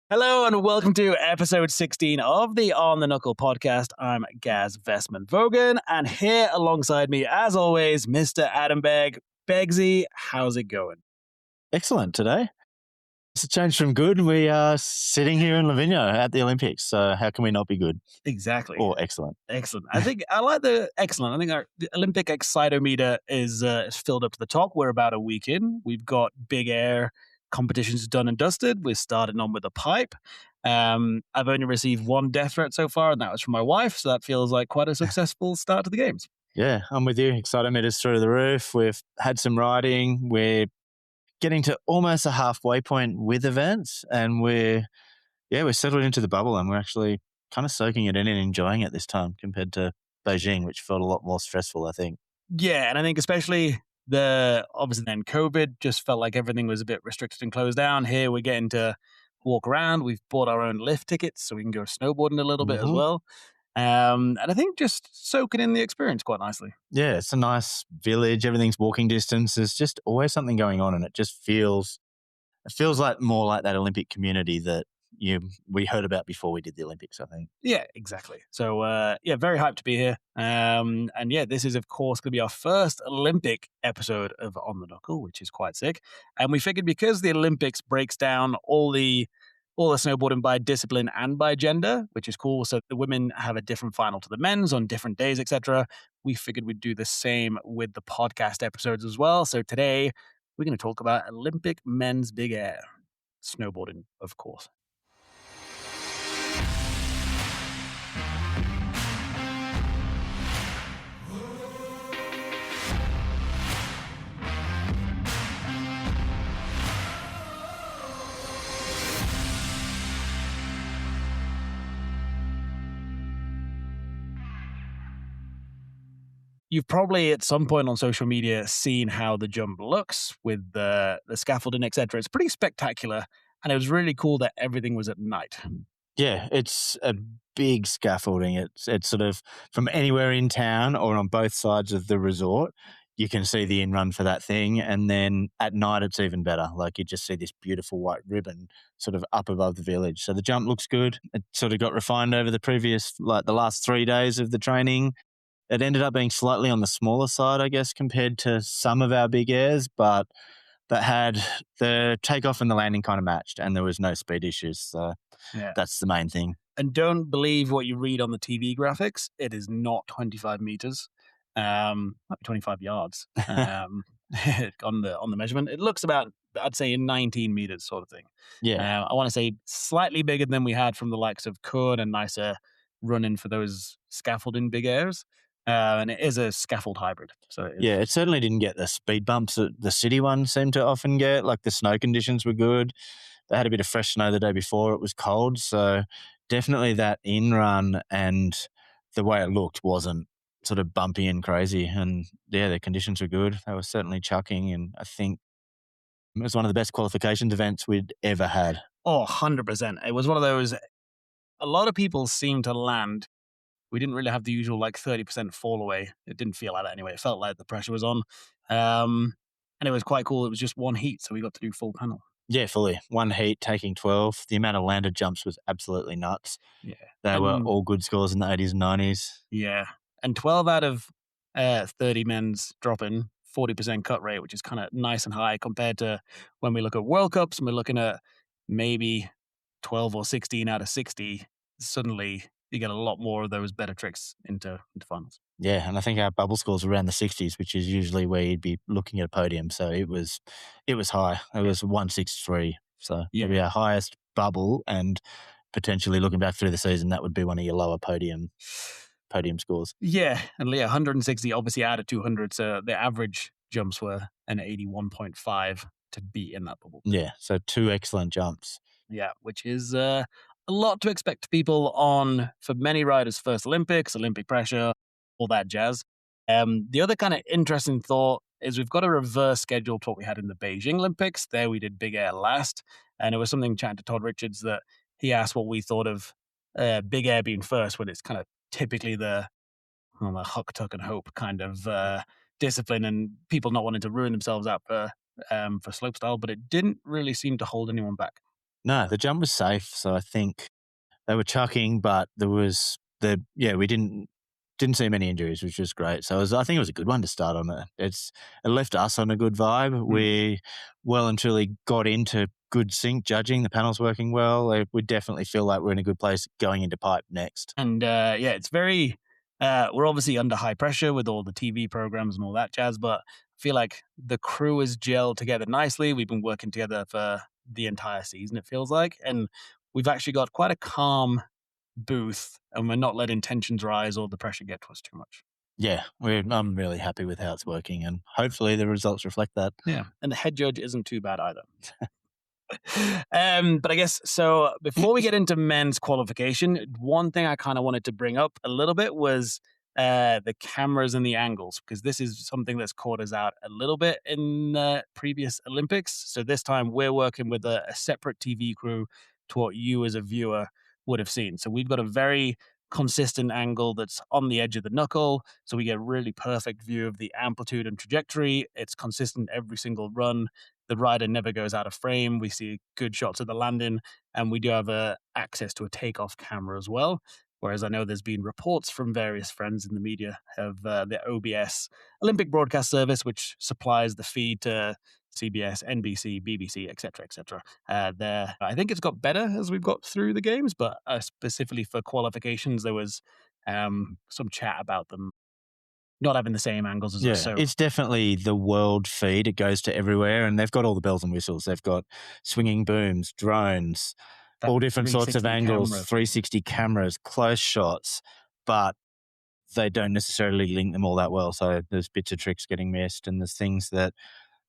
Hello and welcome to episode 16 of the On the Knuckle podcast. I'm Gaz Vestman-Vogan, and here alongside me, as always, Mr. Adam Begg. Beggsy, how's it going? Excellent today. It's a change from good. We are sitting here in Livigno at the Olympics, so how can we not be good Exactly. or excellent? Excellent. I think I like the excellent. I think the Olympic excitometer is filled up to the top. We're about a week in. We've got big air competitions done and dusted. We're starting on with a pipe. I've only received one death threat so far, and that was from my wife. So that feels like quite a successful start to the games. Yeah, I'm with you. Excitometer's through the roof. We've had some riding. We're getting to almost a halfway point with events, and we're settled into the bubble, and we're actually kind of soaking it in and enjoying it this time compared to Beijing, which felt a lot more stressful, I think. Yeah, and I think especially obviously then COVID just felt like everything was a bit restricted and closed down. Here we're getting to walk around. We've bought our own lift tickets so we can go snowboarding a little bit as well. And I think just soaking in the experience quite nicely. Yeah, it's a nice village. Everything's walking distance. There's just always something going on, and it feels like more like that Olympic community that we heard about before we did the Olympics, I think. Yeah, exactly. So, very hyped to be here. And yeah, this is, of course, going to be our first Olympic episode of On the Knuckle, which is quite sick. And we figured because the Olympics breaks down all the snowboarding by discipline and by gender, which is cool. So the women have a different final to the men's on different days, etc. We figured we'd do the same with the podcast episodes as well. So today we're going to talk about Olympic men's big air snowboarding, of course. You've probably at some point on social media seen how the jump looks with the scaffolding, etc. It's pretty spectacular, and it was really cool that everything was at night. Yeah, it's a big scaffolding. It's sort of from anywhere in town or on both sides of the resort, you can see the in-run for that thing. And then at night, it's even better. Like you just see this beautiful white ribbon sort of up above the village. So the jump looks good. It sort of got refined over the last 3 days of the training. It ended up being slightly on the smaller side, I guess, compared to some of our big airs, but that had the takeoff and the landing kind of matched, and there was no speed issues. So that's the main thing. And don't believe what you read on the TV graphics. It is not 25 meters, might be 25 yards on the measurement. It looks about, I'd say, 19 meters sort of thing. Yeah. I want to say slightly bigger than we had from the likes of Kun and nicer running for those scaffolding big airs. And it is a scaffold-hybrid. So it certainly didn't get the speed bumps that the city ones seem to often get. Like the snow conditions were good. They had a bit of fresh snow the day before. It was cold. So definitely that in-run and the way it looked wasn't sort of bumpy and crazy. And yeah, the conditions were good. They were certainly chucking. And I think it was one of the best qualifications events we'd ever had. Oh, 100%. It was one of those, a lot of people seem to land. We didn't really have the usual 30% fall away. It didn't feel like that anyway. It felt like the pressure was on. And it was quite cool. It was just one heat, so we got to do full panel. Yeah, fully. One heat, taking 12. The amount of landed jumps was absolutely nuts. Yeah. They were all good scores in the 80s and 90s. Yeah. And 12 out of 30 men's dropping, 40% cut rate, which is kind of nice and high compared to when we look at World Cups and we're looking at maybe 12 or 16 out of 60. Suddenly you get a lot more of those better tricks into finals. Yeah, and I think our bubble scores were around the 60s, which is usually where you'd be looking at a podium. So it was high. It was 163. So it'd be our highest bubble, and potentially looking back through the season, that would be one of your lower podium scores. Yeah, and 160 obviously out of 200. So the average jumps were an 81.5 to be in that bubble. Yeah, so 2 excellent jumps. Yeah, which is a lot to expect people on for many riders' first Olympics, Olympic pressure, all that jazz. The other kind of interesting thought is we've got a reverse schedule to what we had in the Beijing Olympics. There we did big air last, and it was something chatting to Todd Richards that he asked what we thought of big air being first, when it's kind of typically the huck, tuck, and hope kind of discipline, and people not wanting to ruin themselves out for slopestyle, but it didn't really seem to hold anyone back. No, the jump was safe. So I think they were chucking, but we didn't see many injuries, which was great. So I think it was a good one to start on. It left us on a good vibe. We well and truly got into good sync judging. The panel's working well. We definitely feel like we're in a good place going into pipe next. And it's very, we're obviously under high pressure with all the TV programs and all that jazz, but I feel like the crew has gelled together nicely. We've been working together for the entire season, it feels like. And we've actually got quite a calm booth, and we're not letting tensions rise or the pressure get to us too much. Yeah, I'm really happy with how it's working, and hopefully the results reflect that. Yeah. And the head judge isn't too bad either. But I guess so. Before we get into men's qualification, one thing I kind of wanted to bring up a little bit was the cameras and the angles, because this is something that's caught us out a little bit in previous Olympics. So this time we're working with a separate TV crew to what you as a viewer would have seen. So we've got a very consistent angle that's on the edge of the knuckle, so we get a really perfect view of the amplitude and trajectory. It's consistent every single run. The rider never goes out of frame. We see good shots of the landing, and we do have access to a takeoff camera as well. Whereas I know there's been reports from various friends in the media of the OBS Olympic Broadcast Service, which supplies the feed to CBS, NBC, BBC, etc., etc. There, I think it's got better as we've got through the games, but specifically for qualifications, there was some chat about them not having the same angles as us. So it's definitely the world feed. It goes to everywhere, and they've got all the bells and whistles. They've got swinging booms, drones, all different sorts of angles, 360 cameras, close shots, but they don't necessarily link them all that well. So there's bits of tricks getting missed, and there's things that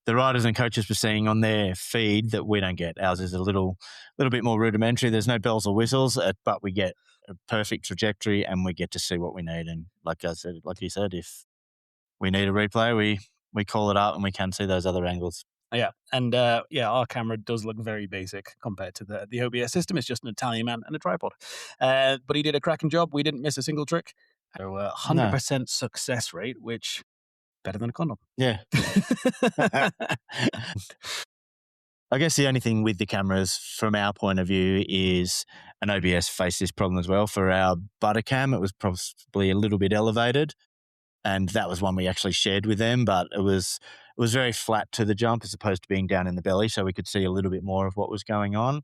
the riders and coaches were seeing on their feed that we don't get. Ours is a little bit more rudimentary. There's no bells or whistles, but we get a perfect trajectory, and we get to see what we need. And like you said, if we need a replay, we call it up, and we can see those other angles. Yeah, and our camera does look very basic compared to the OBS system. It's just an Italian man and a tripod, but he did a cracking job. We didn't miss a single trick. So 100% success rate, which better than a condom. Yeah. I guess the only thing with the cameras from our point of view is an OBS faced this problem as well. For our butter cam, it was probably a little bit elevated, and that was one we actually shared with them, but it was very flat to the jump as opposed to being down in the belly, so we could see a little bit more of what was going on.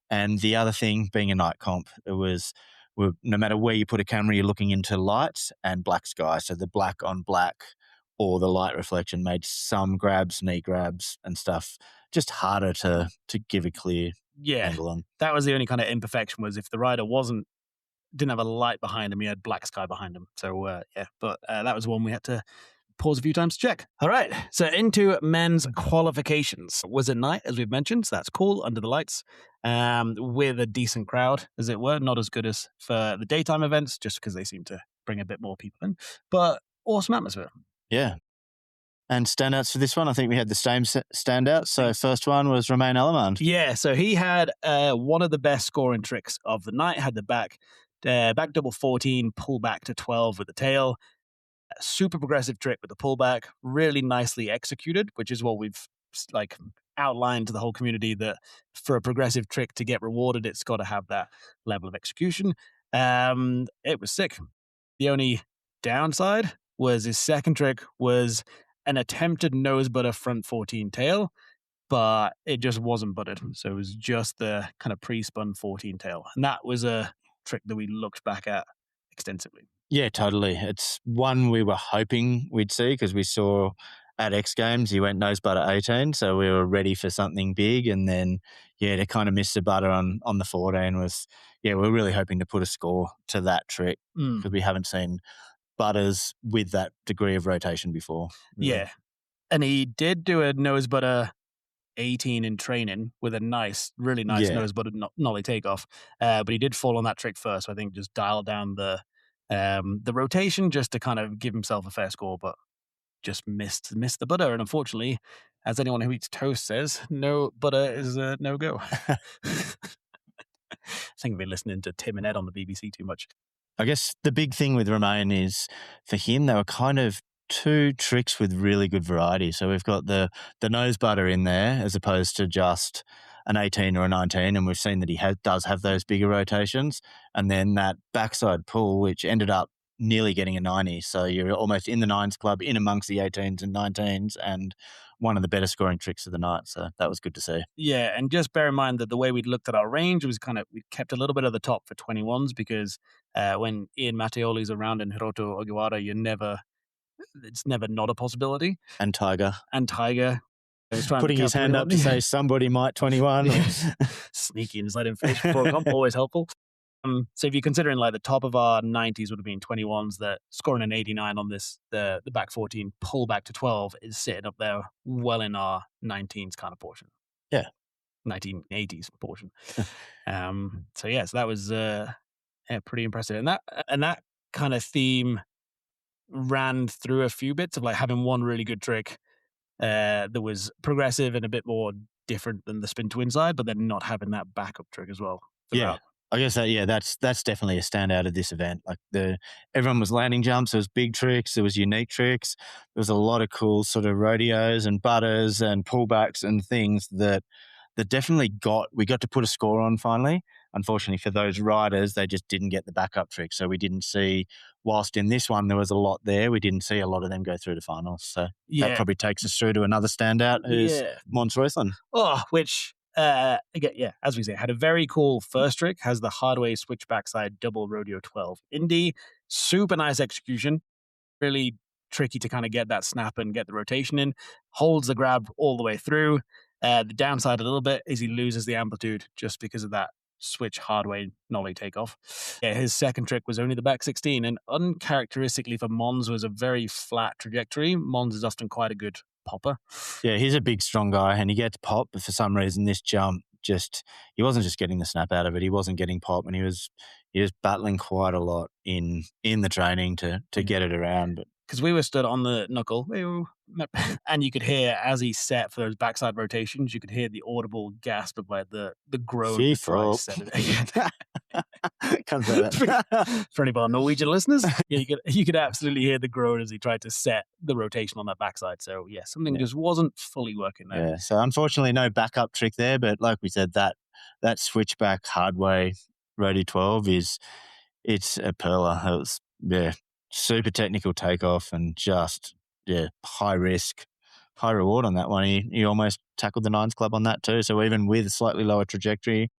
And the other thing, being a night comp, no matter where you put a camera, you're looking into light and black sky, so the black on black or the light reflection made some grabs, knee grabs and stuff just harder to give a clear angle on. That was the only kind of imperfection, was if the rider didn't have a light behind him, he had black sky behind him. So but that was one we had to pause a few times to check. All right, so into men's qualifications. It was at night, as we've mentioned, so that's cool, under the lights, with a decent crowd, as it were. Not as good as for the daytime events, just because they seem to bring a bit more people in, but awesome atmosphere. Yeah. And standouts for this one, I think we had the same standouts. So first one was Romain Alemand. Yeah, so he had one of the best scoring tricks of the night. Had the back double 14, pull back to 12 with the tail. A super progressive trick with the pullback, really nicely executed, which is what we've outlined to the whole community, that for a progressive trick to get rewarded, it's got to have that level of execution. It was sick. The only downside was his second trick was an attempted nose butter front 14 tail, but it just wasn't buttered. So it was just the kind of pre-spun 14 tail. And that was a trick that we looked back at extensively. Yeah, totally. It's one we were hoping we'd see, because we saw at X Games he went nose butter 18, so we were ready for something big. And then, to kind of miss the butter on the 14 was, we're really hoping to put a score to that trick, because we haven't seen butters with that degree of rotation before. Really. Yeah, and he did do a nose butter 18 in training with a really nice nose butter nollie takeoff, but he did fall on that trick first. So I think just dial down the rotation just to kind of give himself a fair score, but just missed the butter. And unfortunately, as anyone who eats toast says, no butter is a no-go. I think I've been listening to Tim and Ed on the BBC too much. I guess the big thing with Romain is, for him, they were kind of two tricks with really good variety. So we've got the nose butter in there, as opposed to just an 18 or a 19, and we've seen that he does have those bigger rotations. And then that backside pull, which ended up nearly getting a 90. So you're almost in the 9s club, in amongst the 18s and 19s, and one of the better scoring tricks of the night. So that was good to see. Yeah, and just bear in mind that the way we'd looked at our range was we kept a little bit of the top for 21s because when Ian Matteoli's around and Hiroto Ogiwara, it's never not a possibility. And Tiger. I was trying putting to his hand up to say somebody might 21. Sneaky inside information before a comp, always helpful. So if you're considering like the top of our 90s would have been 21s, that scoring an 89 on this, the back 14 pull back to 12 is sitting up there well in our 19s kind of portion. Yeah. 1980s portion. So that was pretty impressive. And that kind of theme ran through a few bits of like having one really good trick that was progressive and a bit more different than the spin to inside, but then not having that backup trick as well. Yeah. I guess that's definitely a standout of this event. Like everyone was landing jumps, there was big tricks, there was unique tricks, there was a lot of cool sort of rodeos and butters and pullbacks and things that definitely we got to put a score on finally. Unfortunately for those riders, they just didn't get the backup trick. So we didn't see, whilst in this one there was a lot there, we didn't see a lot of them go through to finals. So that probably takes us through to another standout, who's Mons Reusland. Oh, which again, as we say, had a very cool first trick, has the hardway switch backside double rodeo 12 indie, super nice execution, really tricky to kind of get that snap and get the rotation in, holds the grab all the way through. The downside a little bit is he loses the amplitude just because of that switch hardway nollie takeoff. Yeah, his second trick was only the back 16, and uncharacteristically for Mons was a very flat trajectory. Mons is often quite a good popper. Yeah, he's a big, strong guy, and he gets pop, but for some reason this jump he wasn't just getting the snap out of it. He wasn't getting pop, and he was battling quite a lot in the training to get it around. But because we were stood on the knuckle, and you could hear as he set for those backside rotations, you could hear the audible gasp of like the groan to try to set it again. Can't say that. For any of our Norwegian listeners, you could absolutely hear the groan as he tried to set the rotation on that backside. So something just wasn't fully working there. Yeah, so unfortunately no backup trick there, but like we said, that switchback hardway Rodeo 12 it's a perler. It was super technical takeoff and just high risk, high reward on that one. He almost tackled the 9s club on that too. So even with a slightly lower trajectory,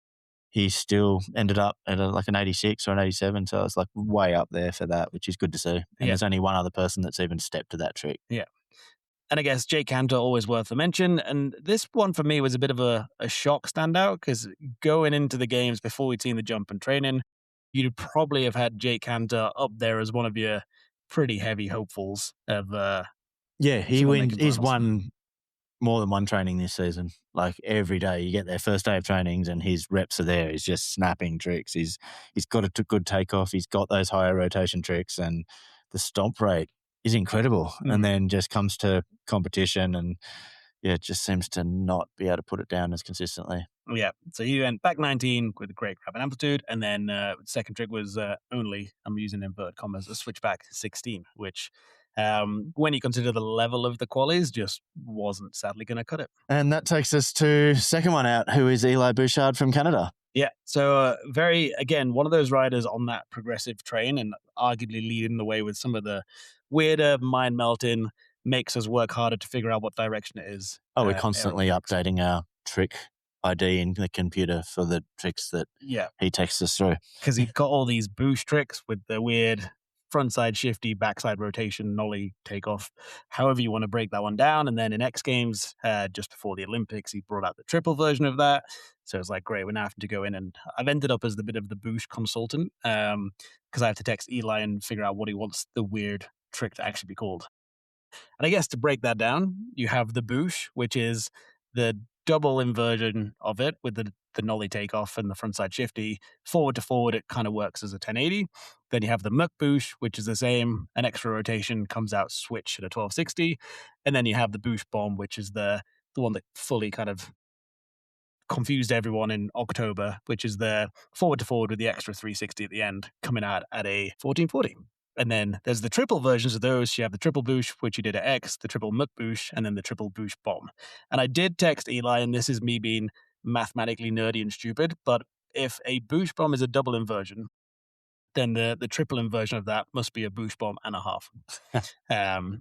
he still ended up at like an 86 or an 87. So it's like way up there for that, which is good to see. And there's only one other person that's even stepped to that trick. Yeah. And I guess Jake Cantor, always worth a mention. And this one for me was a bit of a shock standout because going into the games before we'd seen the jump and training, you'd probably have had Jake Cantor up there as one of your pretty heavy hopefuls of he's won more than one training this season. Like every day you get their first day of trainings and his reps are there. He's just snapping tricks. He's got a good takeoff. He's got those higher rotation tricks, and the stomp rate is incredible. And then just comes to competition and it just seems to not be able to put it down as consistently. Yeah, so he went back 19 with a great grab and amplitude, and then second trick was only, I'm using inverted commas, a switchback 16, which when you consider the level of the qualies, just wasn't sadly going to cut it. And that takes us to second one out, who is Eli Bouchard from Canada. Yeah, so again, one of those riders on that progressive train and arguably leading the way with some of the weirder mind-melting, makes us work harder to figure out what direction it is. Oh, we're constantly updating our trick ID in the computer for the tricks that he texts us through. Because he's got all these boost tricks with the weird frontside shifty, backside rotation, nollie takeoff, however you want to break that one down. And then in X Games, just before the Olympics, he brought out the triple version of that. So it's like, great, we're now having to go in, and I've ended up as the bit of the boost consultant because I have to text Eli and figure out what he wants the weird trick to actually be called. And I guess to break that down, you have the boosh, which is the double inversion of it with the nollie takeoff and the frontside shifty. Forward to forward, it kind of works as a 1080. Then you have the muck boosh, which is the same. An extra rotation comes out switch at a 1260. And then you have the boosh bomb, which is the one that fully kind of confused everyone in October, which is the forward to forward with the extra 360 at the end, coming out at a 1440. And then there's the triple versions of those. You have the triple boosh, which you did at X, the triple muck boosh, and then the triple boosh bomb. And I did text Eli, and this is me being mathematically nerdy and stupid, but if a boosh bomb is a double inversion, then the triple inversion of that must be a boosh bomb and a half.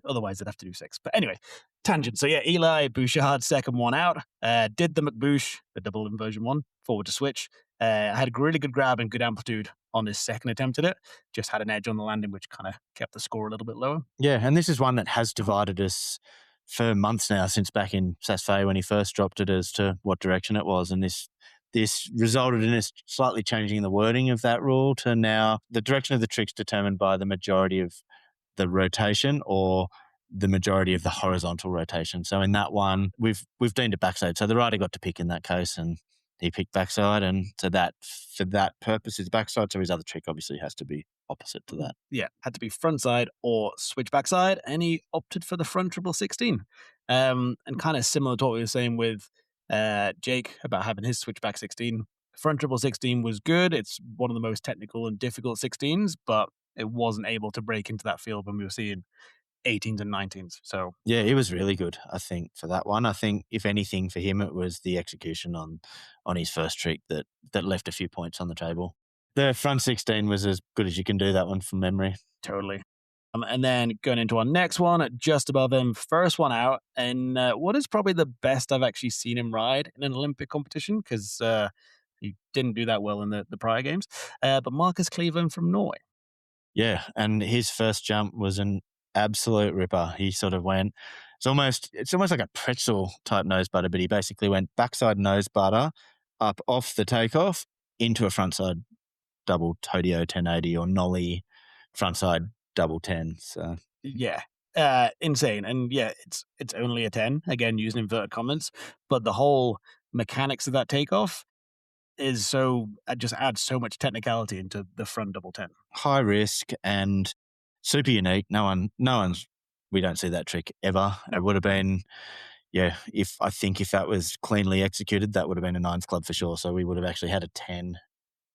Otherwise, they'd have to do 6. But anyway, tangent. So yeah, Eli Bouchard, second one out, did the McBoosh, the double inversion one, forward to switch. Had a really good grab and good amplitude on his second attempt at it. Just had an edge on the landing, which kind of kept the score a little bit lower. Yeah, and this is one that has divided us for months now, since back in Saas-Fee when he first dropped it, as to what direction it was. And this resulted in us slightly changing the wording of that rule to now the direction of the trick's determined by the majority of the rotation or the majority of the horizontal rotation. So in that one, we've deemed it backside. So the rider got to pick in that case, and he picked backside, and so that for that purpose is backside. So his other trick obviously has to be opposite to that. Yeah, had to be frontside or switch backside, and he opted for the front triple 16. And kind of similar to what we were saying with Jake about having his switchback 16. Front triple 16 was good. It's one of the most technical and difficult 16s, but it wasn't able to break into that field when we were seeing 18s and 19s. So Yeah, he was really good, I think, for that one. I think if anything for him, it was the execution on his first trick that left a few points on the table. The front 16 was as good as you can do that one from memory. totally. And then going into our next one, just above him, first one out, and what is probably the best I've actually seen him ride in an Olympic competition, because he didn't do that well in the prior games. But Marcus Cleveland from Norway. Yeah, and his first jump was an absolute ripper. He sort of went, it's almost like a pretzel type nose butter, but he basically went backside nose butter up off the takeoff into a frontside double Todio 1080 or nollie frontside double 10. So Yeah. Insane. And yeah, it's only a 10, again, using inverted commas, but the whole mechanics of that takeoff is so, just adds so much technicality into the front double 10. high risk and super unique. We don't see that trick ever. No. It would have been, if that was cleanly executed, that would have been a 9s club for sure. So we would have actually had a 10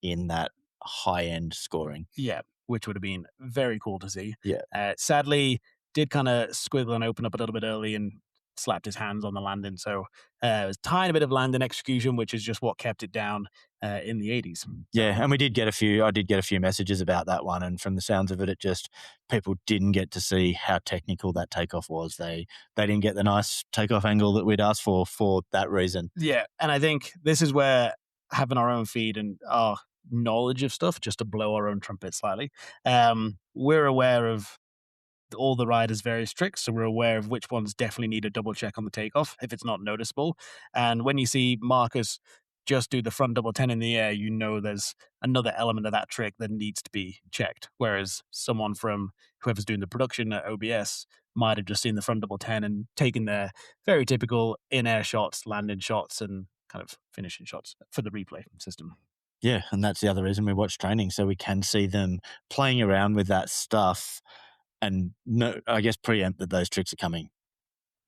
in that high end scoring. Yeah, which would have been very cool to see. Yeah. Sadly, did kind of squiggle and open up a little bit early and slapped his hands on the landing. So it was a tiny bit of landing execution, which is just what kept it down in the 80s. Yeah, and I did get a few messages about that one, and from the sounds of it, it just people didn't get to see how technical that takeoff was. They didn't get the nice takeoff angle that we'd asked for that reason. Yeah, and I think this is where having our own feed and our knowledge of stuff, just to blow our own trumpet slightly, we're aware of all the riders' various tricks, so we're aware of which ones definitely need a double check on the takeoff if it's not noticeable. And when you see Marcus just do the front double 10 in the air, you know there's another element of that trick that needs to be checked. Whereas someone from whoever's doing the production at OBS might have just seen the front double 10 and taken their very typical in-air shots, landing shots, and kind of finishing shots for the replay system. Yeah, and that's the other reason we watch training, so we can see them playing around with that stuff and preempt that those tricks are coming.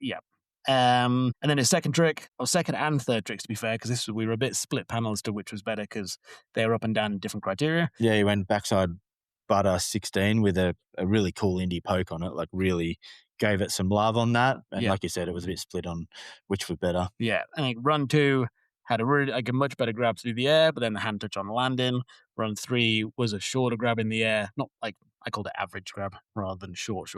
Yeah. And then his second trick, or second and third tricks, to be fair, because we were a bit split panel as to which was better because they were up and down in different criteria. Yeah, he went backside butter 16 with a really cool indie poke on it, like really gave it some love on that. And like you said, it was a bit split on which was better. Yeah, I think run 2 had a much better grab through the air, but then the hand touch on the landing. Run 3 was a shorter grab in the air, not like I called it average grab rather than short.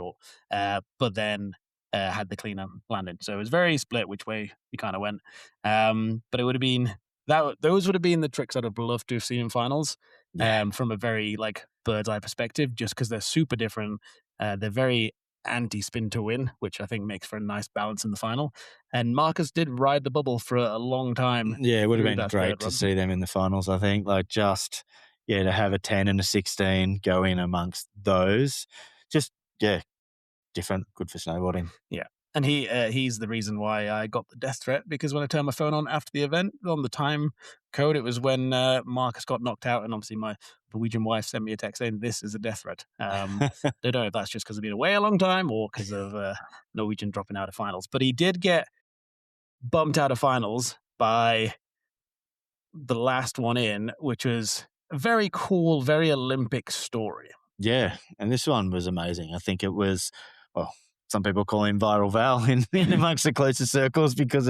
But then had the cleaner landing. So it was very split which way he kind of went. But it would have been those would have been the tricks I'd have loved to have seen in finals. From a very like bird's eye perspective, just because they're super different. They're very anti-spin to win, which I think makes for a nice balance in the final. And Marcus did ride the bubble for a long time. Yeah, it would have been great to see them in the finals, I think. Like to have a 10 and a 16 go in amongst those. Different, good for snowboarding. Yeah. And he's the reason why I got the death threat, because when I turned my phone on after the event, on the time code, it was when Marcus got knocked out, and obviously my Norwegian wife sent me a text saying, this is a death threat. Don't know if that's just because I've been away a long time or because of Norwegian dropping out of finals. But he did get bumped out of finals by the last one in, which was a very cool, very Olympic story. Yeah, and this one was amazing. I think it was, some people call him Viral Val in amongst the closest circles, because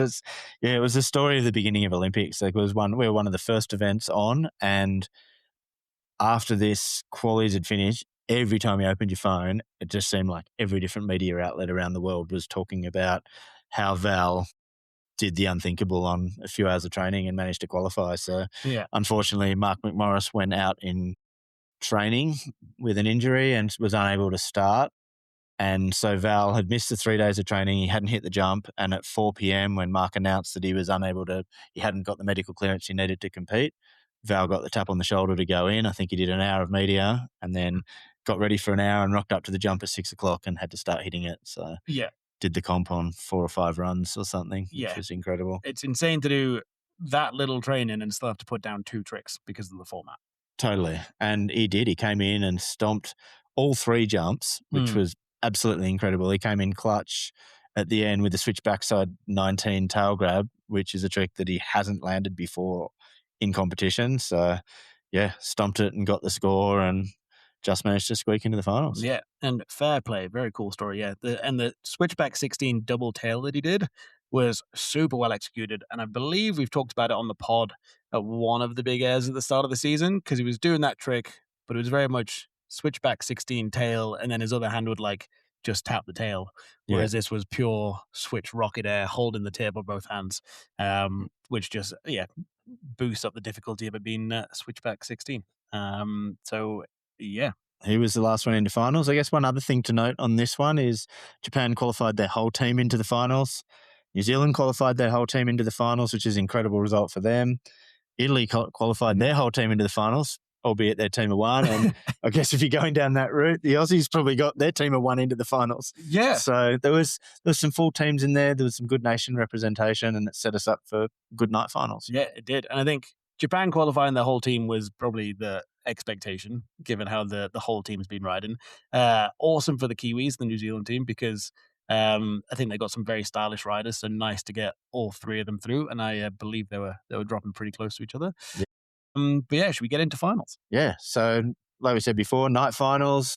it was the story of the beginning of Olympics. Like, we were one of the first events on, and after this qualies had finished, every time you opened your phone, it just seemed like every different media outlet around the world was talking about how Val did the unthinkable on a few hours of training and managed to qualify. So Yeah. unfortunately, Mark McMorris went out in training with an injury and was unable to start. And so Val had missed the 3 days of training. He hadn't hit the jump. And at 4 p.m, when Mark announced that he hadn't got the medical clearance he needed to compete, Val got the tap on the shoulder to go in. I think he did an hour of media and then got ready for an hour and rocked up to the jump at 6 o'clock and had to start hitting it. So Yeah. did the comp on 4 or 5 runs or something, Yeah. which was incredible. It's insane to do that little training and still have to put down 2 tricks because of the format. Totally. And he did. He came in and stomped all 3 jumps, which was absolutely incredible. He came in clutch at the end with the switch backside 19 tail grab, which is a trick that he hasn't landed before in competition. So, yeah, stomped it and got the score and just managed to squeak into the finals. Yeah, and fair play. Very cool story, yeah. The switchback 16 double tail that he did was super well executed, and I believe we've talked about it on the pod at one of the big airs at the start of the season, because he was doing that trick, but it was very much switchback 16 tail, and then his other hand would just tap the tail, whereas this was pure switch rocket air, holding the table with both hands, which just boosts up the difficulty of it being switchback 16. So yeah. He was the last one into finals. I guess one other thing to note on this one is Japan qualified their whole team into the finals. New Zealand qualified their whole team into the finals, which is an incredible result for them. Italy qualified their whole team into the finals, albeit their team of 1. And I guess if you're going down that route, the Aussies probably got their team of 1 into the finals. Yeah. So there was some full teams in there. There was some good nation representation, and it set us up for good night finals. Yeah, it did. And I think Japan qualifying the whole team was probably the expectation, given how the whole team's been riding. Awesome for the Kiwis, the New Zealand team, because I think they got some very stylish riders, so nice to get all 3 of them through. And I believe they were dropping pretty close to each other. Yeah. But yeah, should we get into finals? Yeah. So like we said before, night finals,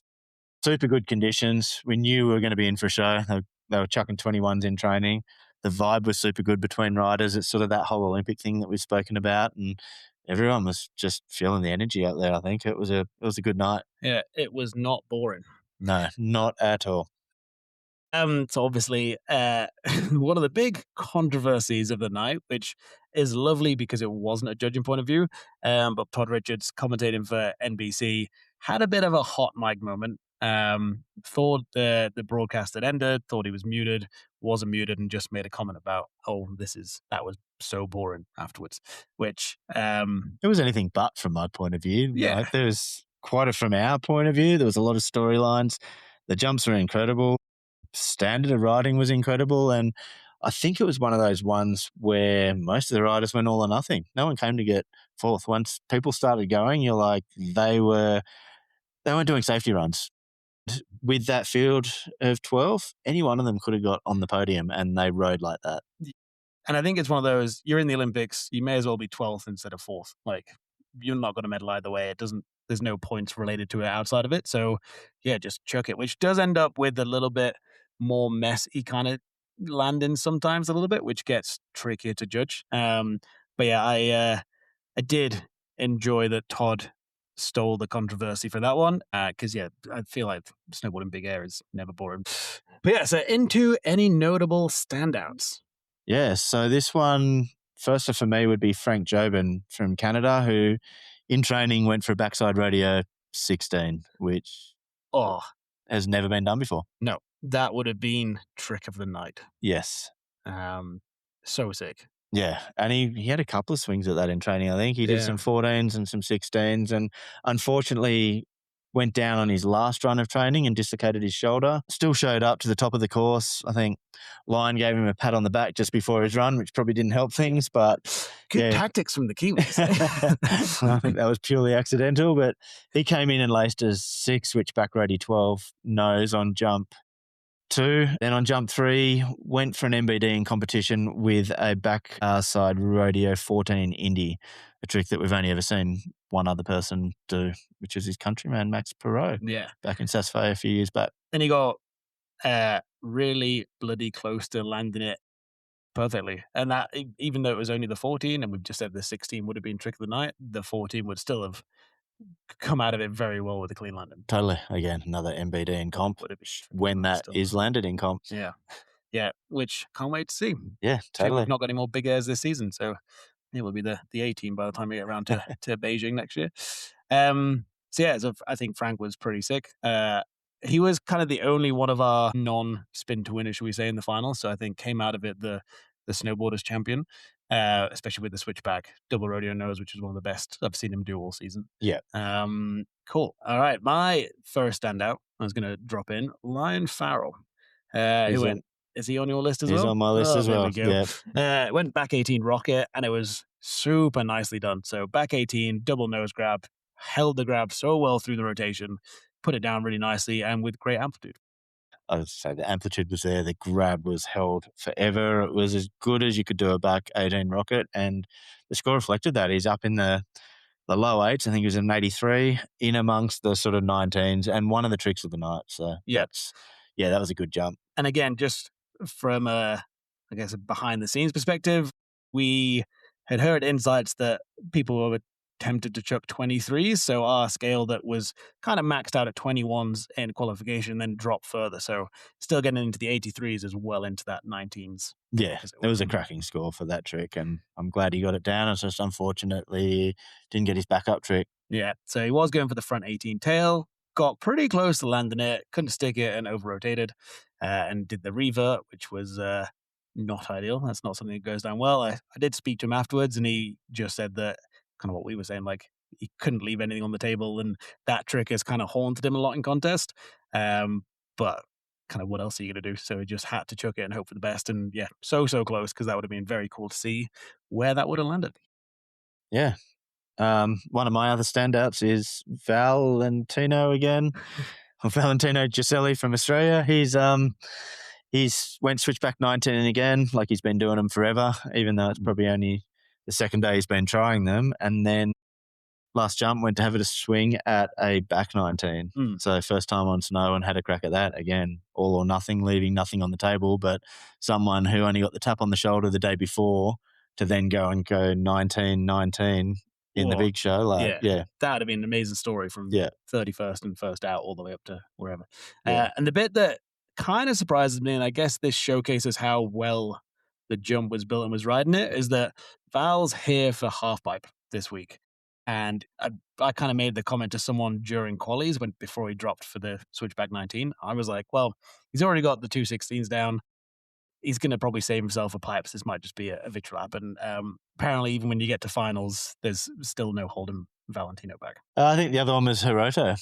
super good conditions. We knew we were going to be in for a show. They were chucking 21s in training. The vibe was super good between riders. It's sort of that whole Olympic thing that we've spoken about, and everyone was just feeling the energy out there. I think it was a good night. Yeah, it was not boring. No, not at all. So obviously, one of the big controversies of the night, which is lovely because it wasn't a judging point of view, but Todd Richards, commentating for NBC, had a bit of a hot mic moment. Thought the broadcast had ended, thought he was muted, wasn't muted, and just made a comment about, that was so boring afterwards, which it was anything but from my point of view. Yeah. Like, there was from our point of view, there was a lot of storylines. The jumps were incredible. Standard of riding was incredible, and I think it was one of those ones where most of the riders went all or nothing. No one came to get fourth. Once people started going, you're like, they weren't doing safety runs. With that field of 12, any one of them could have got on the podium, and they rode like that. And I think it's one of those, you're in the Olympics, you may as well be 12th instead of 4th. Like, you're not going to medal either way. There's no points related to it outside of it. So yeah, just chuck it, which does end up with a little bit more messy kind of landing sometimes a little bit, which gets trickier to judge. But yeah, I did enjoy that Todd stole the controversy for that one, because I feel like snowboarding big air is never boring. But yeah, so into any notable standouts. Yeah, so this one, first for me, would be Frank Jobin from Canada, who in training went for a backside rodeo 16, which has never been done before. No, that would have been trick of the night. Yes. So sick. Yeah, and he had a couple of swings at that in training. I think he did some 14s and some 16s, and unfortunately went down on his last run of training and dislocated his shoulder. Still showed up to the top of the course. I think Lyon gave him a pat on the back just before his run, which probably didn't help things, but good tactics from the Kiwis. I think that was purely accidental, but he came in and laced a 6 switchback rady 12 nose on jump 2. Then on jump 3, went for an MBD in competition with a back side rodeo 14 Indy, a trick that we've only ever seen one other person do, which is his countryman Max Perot. Yeah, back in Sassafay a few years back. Then he got really bloody close to landing it perfectly. And that, even though it was only the 14, and we've just said the 16 would have been trick of the night, the 14 would still have come out of it very well with a clean landing. Totally. Again, another MBD in comp Would have been trick of the when night that still. is landed in comp. Yeah. Yeah. Which can't wait to see. Yeah, Shame we've totally. not got any more big airs this season. So it will be the 18 by the time we get around to Beijing next year. So yeah, so I think Frank was pretty sick. He was kind of the only one of our non-spin to winners, should we say, in the final. So I think came out of it the snowboarders champion, especially with the switchback double rodeo nose, which is one of the best I've seen him do all season. Yeah. Cool. All right, my first standout, I was going to drop in Ryan Farrell. He's Who on, went? Is he on your list as he's well? on my list Oh, as there we well. go. Yeah. Went back 18 rocket, and it was super nicely done. So back 18, double nose grab, held the grab so well through the rotation, put it down really nicely, and with great amplitude. I would say the amplitude was there. The grab was held forever. It was as good as you could do a back 18 rocket, and the score reflected that. He's up in the low eights. I think he was in 83, in amongst the sort of 19s, and one of the tricks of the night. So Yeah. that was a good jump. And again, just from I guess, a behind the scenes perspective, we had heard insights that people were tempted to chuck 23s. So our scale that was kind of maxed out at 21s in qualification then dropped further. So still getting into the 83s as well into that 19s. Yeah, it was a cracking score for that trick, and I'm glad he got it down. It's just unfortunately didn't get his backup trick. Yeah, so he was going for the front 18 tail, got pretty close to landing it, couldn't stick it, and over rotated, and did the revert, which was not ideal. That's not something that goes down well. I did speak to him afterwards, and he just said that kind of what we were saying, like he couldn't leave anything on the table, and that trick has kind of haunted him a lot in contest. But kind of what else are you going to do? So he just had to chuck it and hope for the best. And yeah, so close, because that would have been very cool to see where that would have landed. Yeah. One of my other standouts is Valentino again. Valentino Guseli from Australia. He's went switchback 19 again, like he's been doing them forever, even though it's probably only the second day he's been trying them. And then last jump went to have it a swing at a back 19. So first time on snow and had a crack at that. Again, all or nothing, leaving nothing on the table, but someone who only got the tap on the shoulder the day before to then go 19-19 in the big show. Like, yeah. That would have been an amazing story from 31st and first out all the way up to wherever. Yeah. And the bit that kind of surprises me, and I guess this showcases how well the jump was built and was riding it, is that Val's here for half pipe this week. And I kind of made the comment to someone during qualies before he dropped for the switchback 19. I was like, well, he's already got the 216s down. He's going to probably save himself for pipes. This might just be a victory lap. And apparently, even when you get to finals, there's still no holding Valentino back. I think the other one was Hiroto.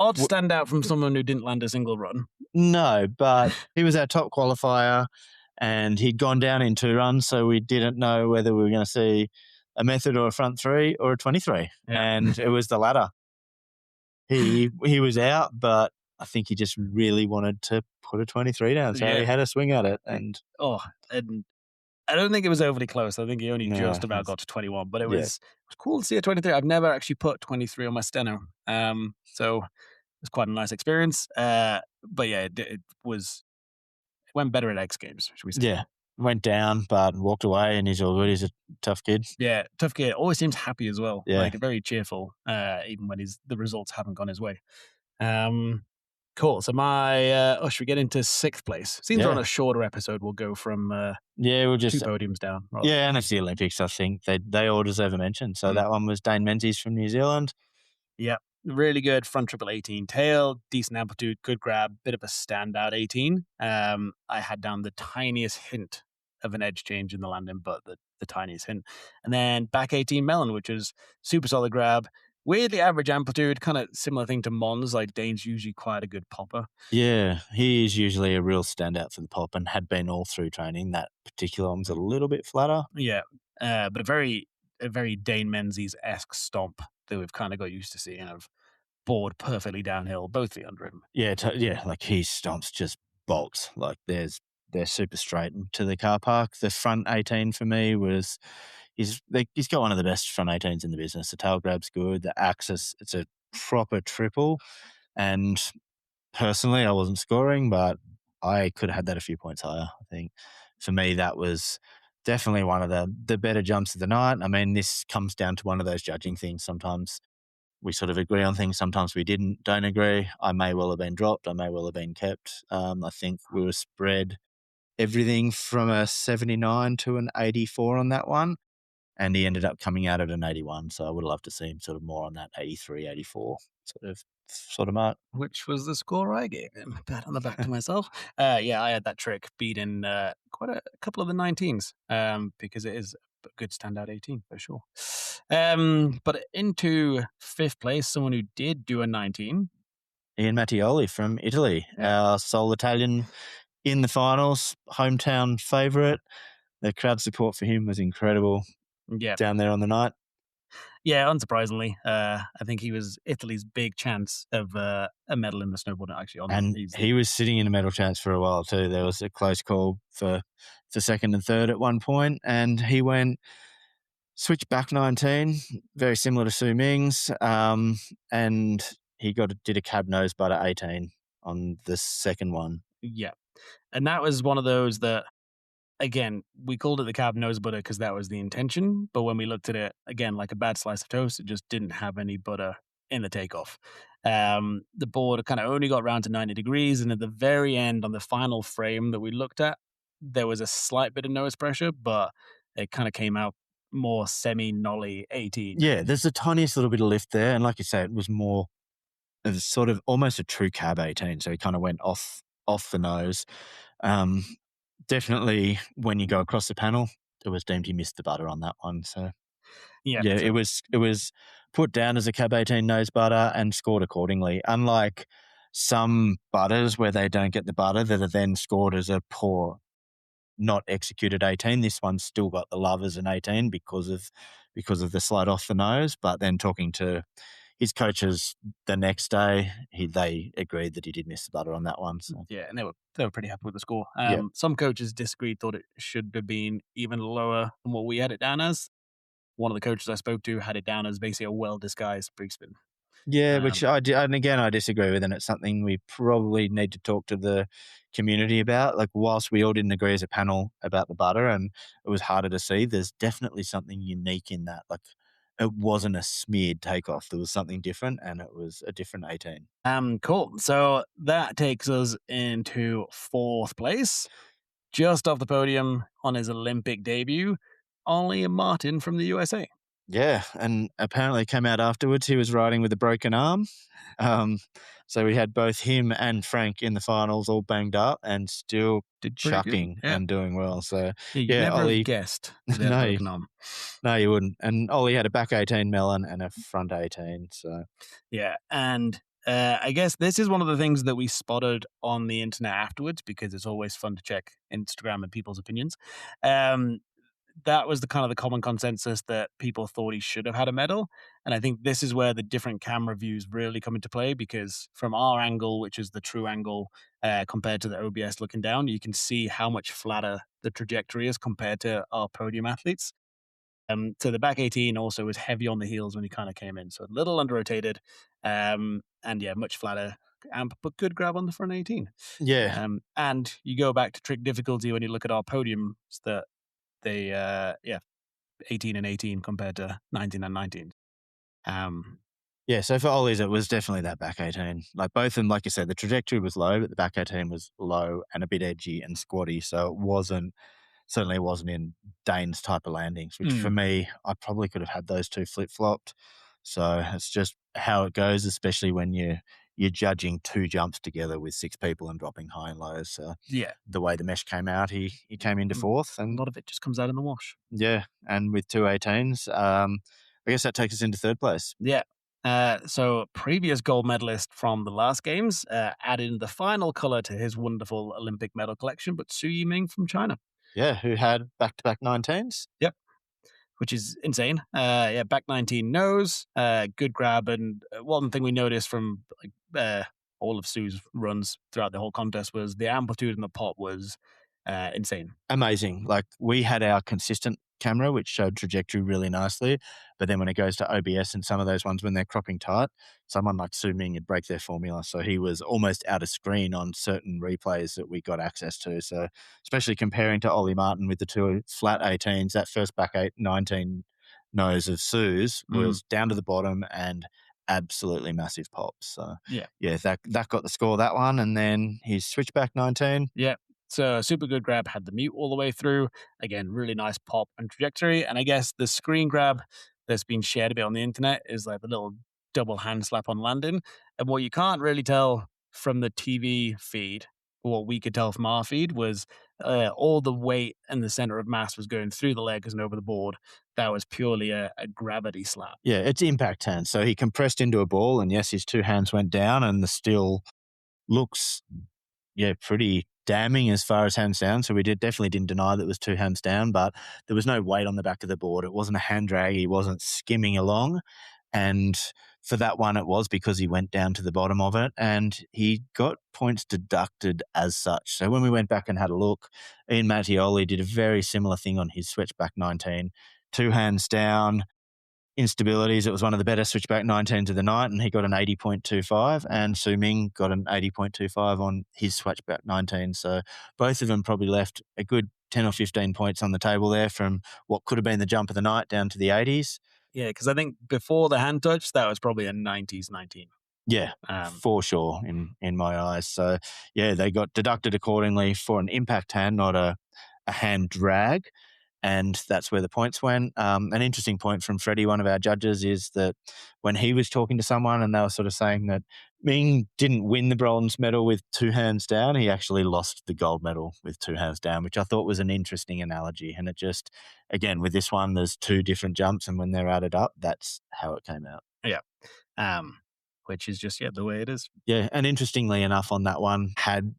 Odd standout from someone who didn't land a single run. No, but he was our top qualifier, and he'd gone down in 2 runs, so we didn't know whether we were going to see a method or a front 3 or a 23. Yeah. And it was the latter. He was out, but I think he just really wanted to put a 23 down, so he had a swing at it. And I don't think it was overly close. I think he only just about got to 21, but it was cool to see a 23. I've never actually put 23 on my steno, so it was quite a nice experience. But yeah, it went better at X Games, should we say? Yeah, went down, but walked away, and he's all good. He's a tough kid. Yeah, tough kid. Always seems happy as well. Yeah. Like very cheerful, even when the results haven't gone his way. Cool. So should we get into 6th place? Seems on a shorter episode, we'll go from we'll just 2 podiums down. Yeah, and it's the Olympics. I think they all deserve a mention. So that one was Dane Menzies from New Zealand. Yeah, really good front triple 18 tail, decent amplitude, good grab, bit of a standout 18. I had down the tiniest hint of an edge change in the landing, but the tiniest hint. And then back 18 melon, which is super solid grab. Weirdly average amplitude, kind of similar thing to Mons. Like Dane's usually quite a good popper. Yeah, he is usually a real standout for the pop and had been all through training. That particular one's a little bit flatter. Yeah, but a very Dane Menzies-esque stomp that we've kind of got used to seeing of board perfectly downhill, both feet under him. Yeah, like his stomps just bolts. Like they're super straight to the car park. The front 18 for me was... He's got one of the best front 18s in the business. The tail grab's good. The axis, it's a proper triple. And personally, I wasn't scoring, but I could have had that a few points higher. I think for me, that was definitely one of the better jumps of the night. I mean, this comes down to one of those judging things. Sometimes we sort of agree on things. Sometimes we don't agree. I may well have been dropped. I may well have been kept. I think we were spread everything from a 79 to an 84 on that one. And he ended up coming out at an 81. So I would love to see him sort of more on that 83, 84 sort of mark. Which was the score I gave him. Pat on the back to myself. Yeah, I had that trick beating quite a couple of the 19s because it is a good standout 18 for sure. But into fifth place, someone who did do a 19. Ian Mattioli from Italy, our sole Italian in the finals, hometown favourite. The crowd support for him was incredible Yeah. down there on the night. Yeah, unsurprisingly, I think he was Italy's big chance of a medal in the snowboarding. Actually, on And easily. he was sitting in a medal chance for a while too. There was a close call for second and third at one point, and he went switch back 19, very similar to Su Ming's, and he did a cab nose butt at 18 on the second one. Yeah, and that was one of those that, again, we called it the cab nose butter because that was the intention. But when we looked at it, again, like a bad slice of toast, it just didn't have any butter in the takeoff. The board kind of only got round to 90 degrees. And at the very end, on the final frame that we looked at, there was a slight bit of nose pressure, but it kind of came out more semi-nolly 18. Yeah, there's the tiniest little bit of lift there. And like you say, it was more of sort of almost a true cab 18. So he kind of went off the nose. Definitely when you go across the panel, it was deemed he missed the butter on that one. So Yeah. yeah, So, it was put down as a cab 18 nose butter and scored accordingly. Unlike some butters where they don't get the butter that are then scored as a poor, not executed 18. This one's still got the love as an 18 because of the slide off the nose. But then talking to his coaches the next day, they agreed that he did miss the butter on that one. So yeah, and they were pretty happy with the score. yeah, Some coaches disagreed, thought it should have been even lower than what we had it down as. One of the coaches I spoke to had it down as basically a well-disguised pre-spin. yeah, which Um, and again I disagree with, and it's something we probably need to talk to the community about. Like, whilst we all didn't agree as a panel about the butter, and it was harder to see, there's definitely something unique in that. Like, it wasn't a smeared takeoff; there was something different, and it was a different 18. cool. So that takes us into fourth place, just off the podium on his Olympic debut. Only Martin from the USA. Yeah, and apparently came out afterwards. He was riding with a broken arm. Um, so we had both him and Frank in the finals, all banged up, and still Did pretty good. chucking Yeah. and doing well. So You'd yeah, never have Ollie. guessed that they had a No, broken arm. no, you wouldn't. And Ollie had a back 18 melon and a front 18. So Yeah, and I guess this is one of the things that we spotted on the internet afterwards because it's always fun to check Instagram and people's opinions. Um, that was the kind of the common consensus that people thought he should have had a medal, and I think this is where the different camera views really come into play because from our angle, which is the true angle compared to the OBS looking down, you can see how much flatter the trajectory is compared to our podium athletes. So the back 18 also was heavy on the heels when he kind of came in, so a little under rotated, and yeah, much flatter, but good grab on the front 18. yeah, And you go back to trick difficulty when you look at our podiums that they, yeah, 18 and 18 compared to 19 and 19. yeah. So for Ollie's, it was definitely that back 18. Like both of them, like you said, the trajectory was low, but the back 18 was low and a bit edgy and squatty. So it certainly wasn't in Dane's type of landings, which for Mm, me, I probably could have had those two flip flopped. So it's just how it goes, especially when you're judging two jumps together with six people and dropping high and lows. So yeah, the way the mesh came out, he came into fourth, a and lot of it just comes out in the wash. yeah, and with two 18s, I guess that takes us into third place. Yeah. So previous gold medalist from the last games added the final color to his wonderful Olympic medal collection, but Su Yiming from China. Yeah, who had back-to-back 19s? Yep. Which is insane. Yeah, back 19 nose, good grab. And one thing we noticed from like all of Sue's runs throughout the whole contest was the amplitude in the pot was insane. Amazing. Like, we had our consistent camera, which showed trajectory really nicely. But then when it goes to OBS and some of those ones when they're cropping tight, someone like Su Ming would break their formula. So he was almost out of screen on certain replays that we got access to. So especially comparing to Ollie Martin with the two flat 18s, that first back 19 nose of Sue's was down to the bottom and absolutely massive pops. So Yeah. yeah, that got the score, that one. And then his switchback 19. Yeah. So super good grab, had the mute all the way through. Again, really nice pop and trajectory. And I guess the screen grab that's been shared a bit on the internet is like the little double hand slap on landing. And what you can't really tell from the TV feed, or what we could tell from our feed, was all the weight and the center of mass was going through the legs and over the board. That was purely a gravity slap. Yeah, it's impact hand. So he compressed into a ball, and yes, his two hands went down, and the still looks, yeah, pretty damning as far as hands down. So we definitely didn't deny that it was two hands down, but there was no weight on the back of the board. It wasn't a hand drag. He wasn't skimming along. And for that one, it was because he went down to the bottom of it and he got points deducted as such. So when we went back and had a look, Ian Mattioli did a very similar thing on his switchback 19. Two hands down, instabilities. It was one of the better switchback 19s of the night, and he got an 80.25, and Su Ming got an 80.25 on his switchback 19. So both of them probably left a good 10 or 15 points on the table there from what could have been the jump of the night down to the 80s. Yeah, because I think before the hand touch, that was probably a 90s 19. Yeah, for sure in my eyes. So yeah, they got deducted accordingly for an impact hand, not a hand drag. And that's where the points went. An interesting point from Freddie, one of our judges, is that when he was talking to someone and they were sort of saying that Ming didn't win the bronze medal with two hands down, he actually lost the gold medal with two hands down, which I thought was an interesting analogy. And it just, again, with this one, there's two different jumps, and when they're added up, that's how it came out. Yeah. Which is just, the way it is. Yeah, and interestingly enough, on that one, had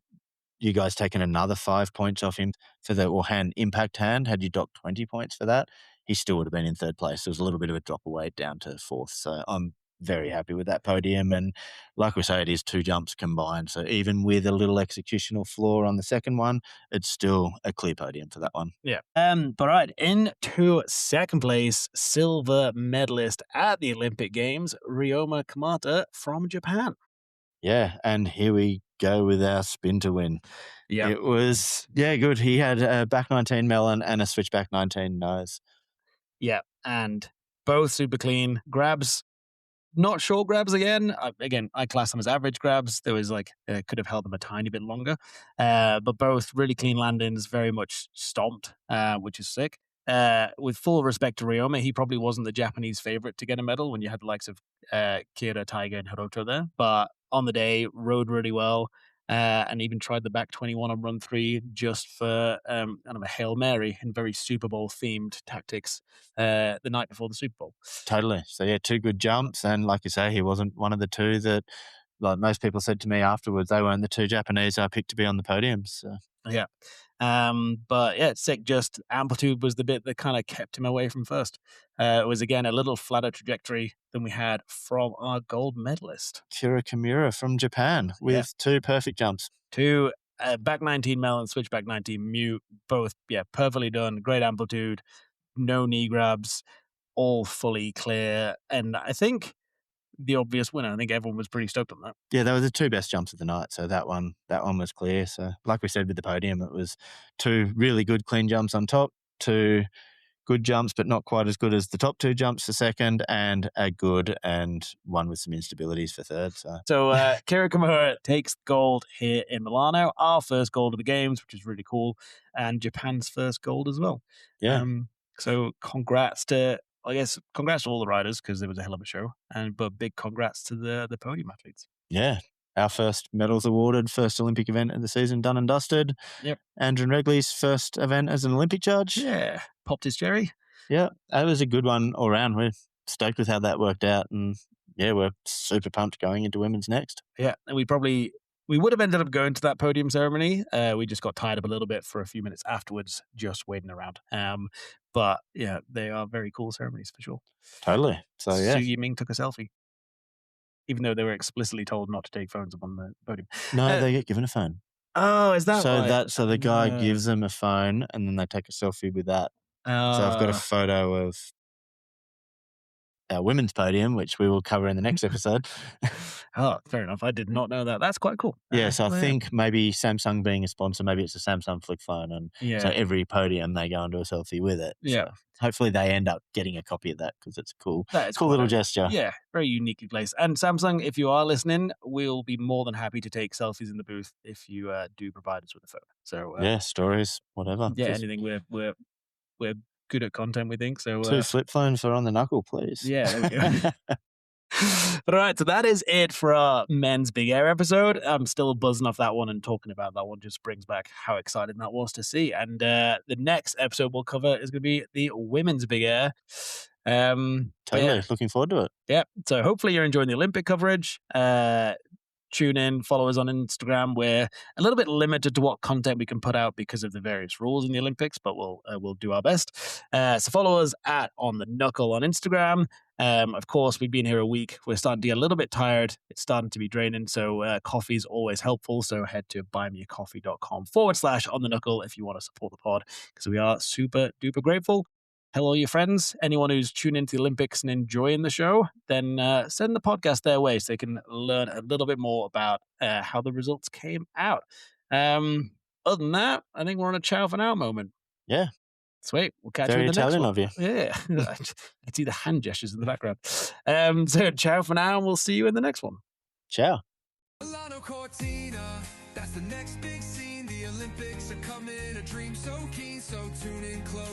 you guys taken another 5 points off him for the hand impact hand, had you docked 20 points for that, he still would have been in third place. There was a little bit of a drop away down to fourth. So I'm very happy with that podium. And like we say, it is two jumps combined. So even with a little executional flaw on the second one, it's still a clear podium for that one. Yeah. But right, into second place, silver medalist at the Olympic Games, Ryoma Kamata from Japan. Yeah, and here we go with our spin to win. Yeah. It was, good. He had a back 19 melon and a switchback 19 nose. Yeah, and both super clean grabs. Not short grabs again. I class them as average grabs. There was could have held them a tiny bit longer. But both really clean landings, very much stomped, which is sick. With full respect to Ryoma, he probably wasn't the Japanese favorite to get a medal when you had the likes of Kira, Taiga, and Hiroto there. But on the day, rode really well. And even tried the back 21 on run 3 just for kind of a Hail Mary and very Super Bowl themed tactics the night before the Super Bowl. Totally. So, yeah, two good jumps. And like you say, he wasn't one of the two that, like most people said to me afterwards, they weren't the two Japanese I picked to be on the podium. So. Yeah. But yeah, it's sick. Just amplitude was the bit that kind of kept him away from first. It was, again, a little flatter trajectory than we had from our gold medalist. Kira Kimura from Japan with two perfect jumps. Two back 19 melon, switchback 19 mute, both, perfectly done. Great amplitude, no knee grabs, all fully clear. And I think the obvious winner, I think everyone was pretty stoked on that. Yeah, they were the two best jumps of the night. So that one was clear. So like we said with the podium, it was two really good clean jumps on top, two good jumps, but not quite as good as the top two jumps for second, and a good and one with some instabilities for third. So Kira Kimura takes gold here in Milano, our first gold of the games, which is really cool, and Japan's first gold as well. Yeah. So congrats to all the riders, because it was a hell of a show, but big congrats to the podium athletes. Yeah. Our first medals awarded, first Olympic event of the season done and dusted. Yep. Andrew Regley's first event as an Olympic judge. Yeah. Popped his cherry. Yeah. That was a good one all around. We're stoked with how that worked out. And yeah, we're super pumped going into women's next. Yeah. And we would have ended up going to that podium ceremony. We just got tied up a little bit for a few minutes afterwards, just waiting around. But yeah, they are very cool ceremonies for sure. Totally. So yeah. Su Yiming took a selfie, even though they were explicitly told not to take phones up on the podium. No, they get given a phone. Oh, is that so right? So the guy gives them a phone, and then they take a selfie with that. So I've got a photo of our women's podium, which we will cover in the next episode. Oh, fair enough. I did not know that. That's quite cool. Yeah, so I Well, think maybe Samsung being a sponsor, maybe it's a Samsung Flick phone, and so yeah. every podium they go and do a selfie with it. Yeah. So hopefully they end up getting a copy of that because it's a cool, That is cool quite little gesture. Yeah, very uniquely placed. And Samsung, if you are listening, we'll be more than happy to take selfies in the booth if you do provide us with a photo. So Yeah, stories, whatever. yeah, Just anything we're good at content, we think. So 2 flip phones are on the knuckle, please. yeah, there we go. But all right, so that is it for our men's big air episode. I'm still buzzing off that one, and talking about that one just brings back how exciting that was to see. And the next episode we'll cover is going to be the women's big air. Totally Yeah, looking forward to it. yeah. So hopefully you're enjoying the Olympic coverage. Tune in, follow us on Instagram. We're a little bit limited to what content we can put out because of the various rules in the Olympics, but we'll do our best. So follow us at On The Knuckle on Instagram. Of course, we've been here a week. We're starting to get a little bit tired. It's starting to be draining, so coffee is always helpful. So head to buymeacoffee.com/On The Knuckle if you want to support the pod, because we are super duper grateful. Tell all your friends, anyone who's tuning into the Olympics and enjoying the show, then send the podcast their way so they can learn a little bit more about how the results came out. Other than that, I think we're on a ciao for now moment. Yeah. Sweet. We'll catch Very you in the next Italian one. of you. Yeah. I see the hand gestures in the background. So ciao for now, and we'll see you in the next one. Ciao. Milano Cortina, that's the next big scene. The Olympics are coming, a dream so keen, so tune in close.